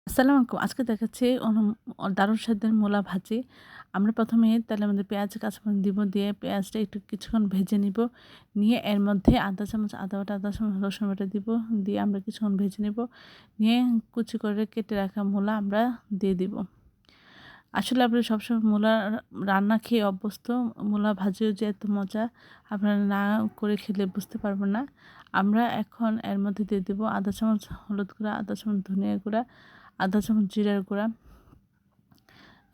আসসালামু আলাইকুম। আজকে দেখাচ্ছি দারুণ স্বাদের মূলা ভাজি। আমরা ১ম এ তেলের মধ্যে পেঁয়াজ, কাঁচামরিচ দিব। দিয়ে পেঁয়াজটা একটু কিছুক্ষণ ভেজে নিব। নিয়ে এর মধ্যে আধা চামচ আদা বাটা, আধা চামচ রসুন বাটা দিব। দিয়ে আমরা কিছুক্ষণ ভেজে নিব। নিয়ে কুচি করে কেটে রাখা মূলা আমরা দিয়ে দিব। আসলে আমরা সবসময় মূলা রান্না খেয়ে অভ্যস্ত। মূলা ভাজিও যে এত মজা আপনারা না করে খেলে বুঝতে পারবেন না। আমরা এখন এর মধ্যে দিয়ে দিব আধা চামচ হলুদ গুঁড়া, আধা চামচ ধনিয়া গুঁড়া, আধা চামচ জিরার গুঁড়া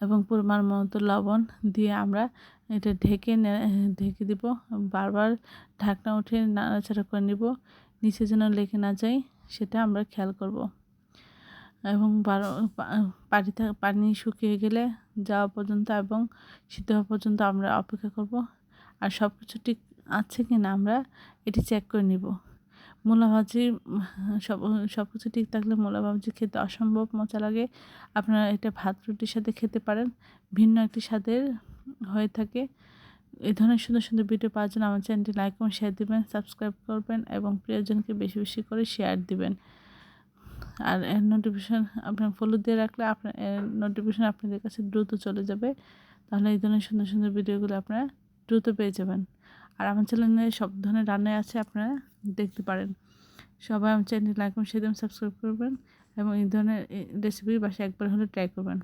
এবং পরিমাণ মতো লবণ দিয়ে আমরা এটা ঢেকে দিব। বারবার ঢাকনা উঠিয়ে নাড়াচাড়া করে নিব। নিচে যেন লেগে না যায় সেটা আমরা খেয়াল করব। এবং পানি শুকিয়ে গেলে যাওয়া পর্যন্ত এবং সিদ্ধ হওয়া পর্যন্ত আমরা অপেক্ষা করব। আর সব কিছু ঠিক আছে কি না আমরা এটি চেক করে নিব। মূলা ভাজি সব সব কিছু ঠিক থাকলে মূলা ভাজি খেতে অসম্ভব মজা লাগে। আপনারা এটা ভাত রুটির সাথে খেতে পারেন। ভিন্ন একটি স্বাদের হয়ে থাকে। এই ধরনের সুন্দর সুন্দর ভিডিও পাওয়ার জন্য আমার চ্যানেলটি লাইক এবং শেয়ার দিবেন, সাবস্ক্রাইব করবেন এবং প্রিয়জনকে বেশি বেশি করে শেয়ার দিবেন। আর এর নোটিফিকেশন আপনার ফলো দিয়ে রাখলে আপনার নোটিফিকেশন আপনাদের কাছে দ্রুত চলে যাবে। তাহলে এই ধরনের সুন্দর সুন্দর ভিডিওগুলো আপনারা দ্রুত পেয়ে যাবেন। আর আমার চ্যানেলে সব ধরনের রান্নাই আছে, আপনারা দেখতে পারেন। সবাই আমার চ্যানেলটি লাইক এবং শেয়ার এবং সাবস্ক্রাইব করবেন এবং এই ধরনের রেসিপি বাসায় একবার হলে ট্রাই করবেন।